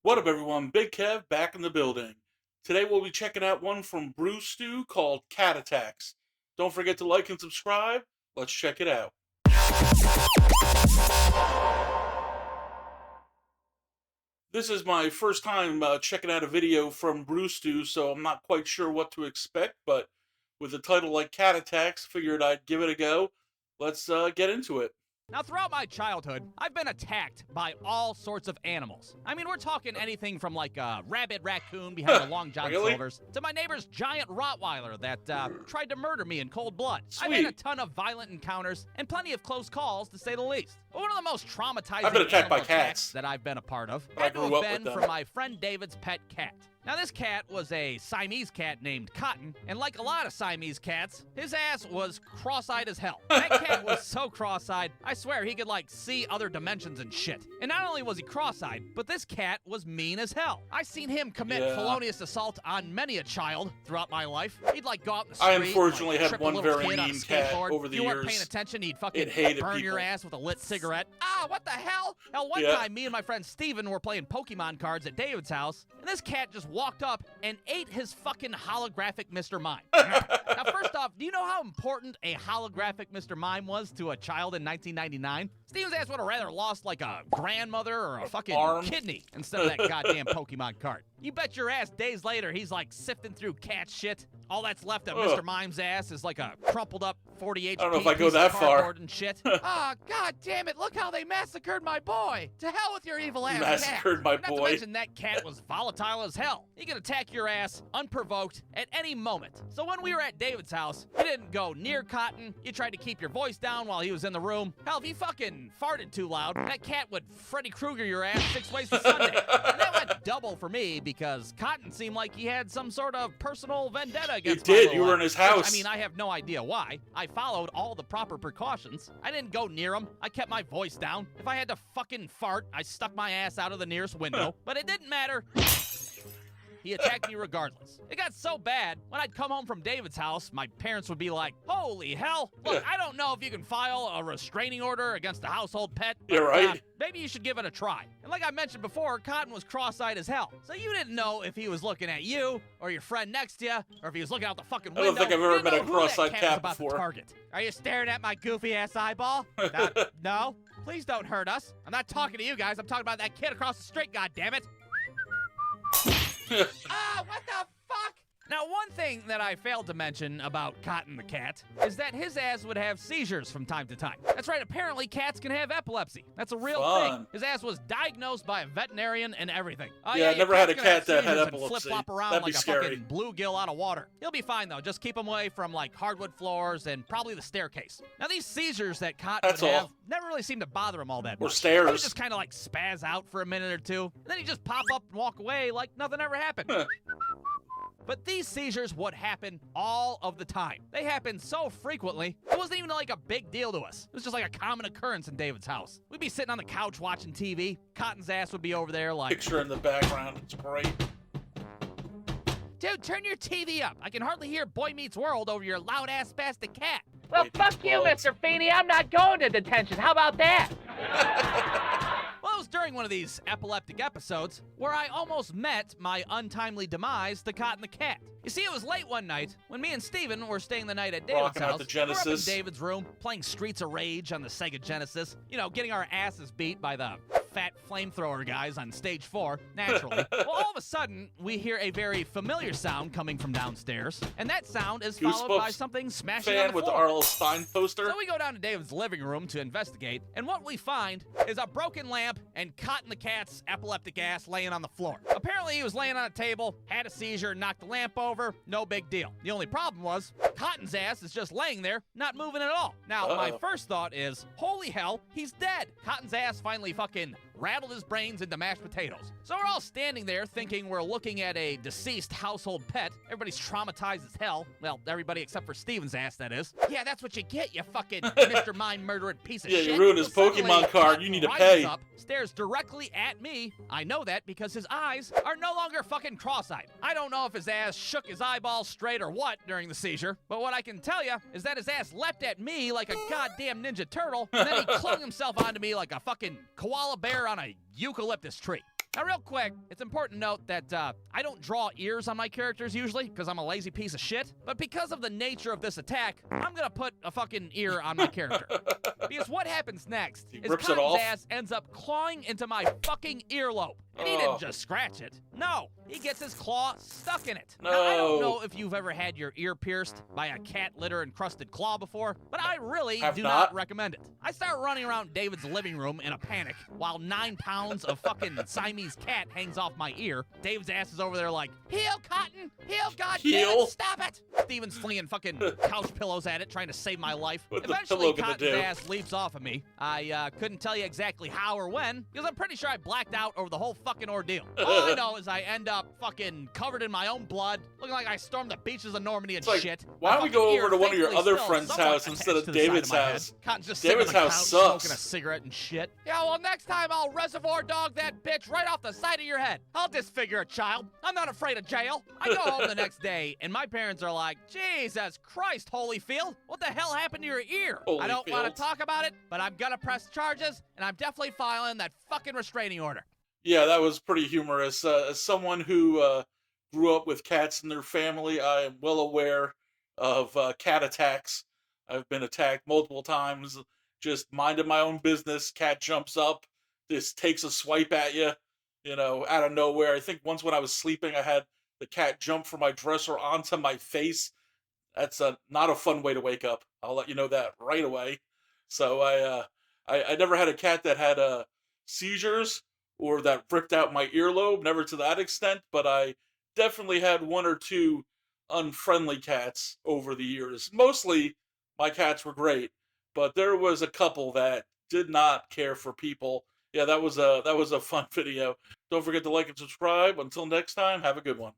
What up, everyone? Big Kev back in the building. Today we'll be checking out one from Brewstew called Cat Attacks. Don't forget to like and subscribe. Let's check it out. This is my first time checking out a video from Brewstew, so I'm not quite sure what to expect, but with a title like Cat Attacks, figured I'd give it a go. Let's get into it. Now, throughout my childhood, I've been attacked by all sorts of animals. I mean, we're talking anything from like a rabid raccoon behind the Long John Really? Silvers to my neighbor's giant Rottweiler that tried to murder me in cold blood. Sweet. I've had a ton of violent encounters and plenty of close calls, to say the least. But one of the most traumatizing I've been attacked by animal cats. attacks that I've been a part of I had to grew have up with been them. from my friend David's pet cat. Now, this cat was a Siamese cat named Cotton, and like a lot of Siamese cats, his ass was cross-eyed as hell. That cat was so cross-eyed, I swear he could, like, see other dimensions and shit. And not only was he cross-eyed, but this cat was mean as hell. I seen him commit Yeah. felonious assault on many a child throughout my life. He'd, like, go out in the street, I unfortunately like, had trip a one little very kid on a mean cat skateboard. over the If you weren't years. paying attention, he'd fucking It hated burn your people. ass with a lit cigarette. Ah, what the hell? Hell, one Yeah. time, me and my friend Steven were playing Pokemon cards at David's house, and this cat just walked up and ate his fucking holographic Mr. Mime. Now, first off, do you know how important a holographic Mr. Mime was to a child in 1999? Steven's ass would have rather lost like a grandmother or a fucking arm. kidney instead of that goddamn Pokemon card. You bet your ass days later he's like sifting through cat shit. All that's left of Ugh. Mr. Mime's ass is like a crumpled up 40 HP I don't know if I go piece that of far. cardboard and shit. Ah, god damn it, look how they massacred my boy. To hell with your evil ass Massacred cat. my Not to boy. mention that cat was volatile as hell. He could attack your ass unprovoked at any moment. So when we were at David's house, you didn't go near Cotton. You tried to keep your voice down while he was in the room. Hell, if he fucking farted too loud, that cat would Freddy Krueger your ass 6 ways to Sunday. And that went double for me because Cotton seemed like he had some sort of personal vendetta against my did. little You were in ass. his house. I mean, I have no idea why. I followed all the proper precautions. I didn't go near him. I kept my voice down. If I had to fucking fart, I stuck my ass out of the nearest window. But it didn't matter. He attacked me regardless. It got so bad, when I'd come home from David's house, my parents would be like, holy hell, look, I don't know if you can file a restraining order against a household pet, but, You're right. maybe you should give it a try. And like I mentioned before, Cotton was cross-eyed as hell. So you didn't know if he was looking at you, or your friend next to you, or if he was looking out the fucking I window. don't think I've You ever didn't met a know who that cross-eyed cat was cat about to before. target. Are you staring at my goofy-ass eyeball? No? Please don't hurt us. I'm not talking to you guys. I'm talking about that kid across the street, goddammit. Ah, what the fuck? Now, one thing that I failed to mention about Cotton the cat is that his ass would have seizures from time to time. That's right, apparently cats can have epilepsy. That's a real Fun. thing. His ass was diagnosed by a veterinarian and everything. Oh, Yeah, I your never had cat's a gonna cat that had have seizures and epilepsy. flip-flop around That'd like be a scary. fucking bluegill out of water. He'll be fine, though. Just keep him away from, like, hardwood floors and probably the staircase. Now, these seizures that Cotton That's would all. have never really seemed to bother him all that Or much. stairs. He would just kind of, like, spaz out for a minute or two, and then he'd just pop up and walk away like nothing ever happened. But these seizures would happen all of the time. They happened so frequently, it wasn't even like a big deal to us. It was just like a common occurrence in David's house. We'd be sitting on the couch watching TV. Cotton's ass would be over there like, Picture in the background. It's great. dude, turn your TV up. I can hardly hear Boy Meets World over your loud-ass spastic cat. Well, Wait, fuck you, well, Mr. Feeney. I'm not going to detention. How about that? Well, it was during one of these epileptic episodes where I almost met my untimely demise to Cotton the cat. You see, it was late one night when me and Steven were staying the night at David's Rocking out house. the We're up in Genesis. David's room, playing Streets of Rage on the Sega Genesis. You know, getting our asses beat by the fat flamethrower guys on stage 4, naturally. Well, all of a sudden, we hear a very familiar sound coming from downstairs, and that sound is followed by Goosebumps something smashing on Fan the with the floor. R.L. Stein poster. So we go down to David's living room to investigate, and what we find is a broken lamp and Cotton the cat's epileptic ass laying on the floor. Apparently, he was laying on a table, had a seizure, knocked the lamp over, no big deal. The only problem was, Cotton's ass is just laying there, not moving at all. Now, my Uh-oh. first thought is, holy hell, he's dead. Cotton's ass finally fucking rattled his brains into mashed potatoes. So we're all standing there thinking we're looking at a deceased household pet. Everybody's traumatized as hell. Well, everybody except for Steven's ass, that is. Yeah, that's what you get, you fucking Mr. Mind murdering piece of Yeah, you shit. ruined his So suddenly, Pokemon card. Cotton You need to rises pay. Up, stares directly at me. I know that because his eyes are no longer fucking cross-eyed. I don't know if his ass shook his eyeballs straight or what during the seizure, but what I can tell you is that his ass leapt at me like a goddamn Ninja Turtle, and then he clung himself onto me like a fucking koala bear on a eucalyptus tree. Now, real quick, it's important to note that I don't draw ears on my characters usually, because I'm a lazy piece of shit. But because of the nature of this attack, I'm gonna put a fucking ear on my character. Because what happens next He is rips it Cotton's off? ass ends up clawing into my fucking earlobe. And he Oh. didn't just scratch it. No, he gets his claw stuck in it. No. Now, I don't know if you've ever had your ear pierced by a cat litter encrusted claw before, but I really Have do not. not recommend it. I start running around David's living room in a panic while 9 pounds of fucking Siamese cat hangs off my ear. David's ass is over there like, heal, Cotton! Heal, goddammit! Heal? Stop it! Steven's flinging fucking couch pillows at it, trying to save my life. What's the Eventually, pillow gonna Cotton's do? ass leaps off of me. I couldn't tell you exactly how or when, because I'm pretty sure I blacked out over the whole fucking ordeal. All I know is I end up fucking covered in my own blood, looking like I stormed the beaches of Normandy and It's like, shit. why My don't we fucking go ear over to one of your thankfully other still friend's somewhat house instead of attached to the side David's my head. house? Cotton's just David's sitting on the house couch sucks. smoking a cigarette and shit. Yeah, well, next time I'll reservoir dog that bitch right off the side of your head. I'll disfigure a child. I'm not afraid of jail. I go home the next day, and my parents are like, Jesus Christ, Holyfield, what the hell happened to your ear? I don't want Holyfield. to talk about it, but I'm gonna press charges, and I'm definitely filing that fucking restraining order. Yeah, that was pretty humorous. As someone who grew up with cats in their family, I am well aware of cat attacks. I've been attacked multiple times. Just minding my own business, cat jumps up, just takes a swipe at you, out of nowhere. I think once when I was sleeping, I had the cat jump from my dresser onto my face. That's not a fun way to wake up. I'll let you know that right away. So I never had a cat that had seizures or that ripped out my earlobe, never to that extent, but I definitely had one or two unfriendly cats over the years. Mostly my cats were great, but there was a couple that did not care for people. Yeah, that was a fun video. Don't forget to like and subscribe. Until next time, have a good one.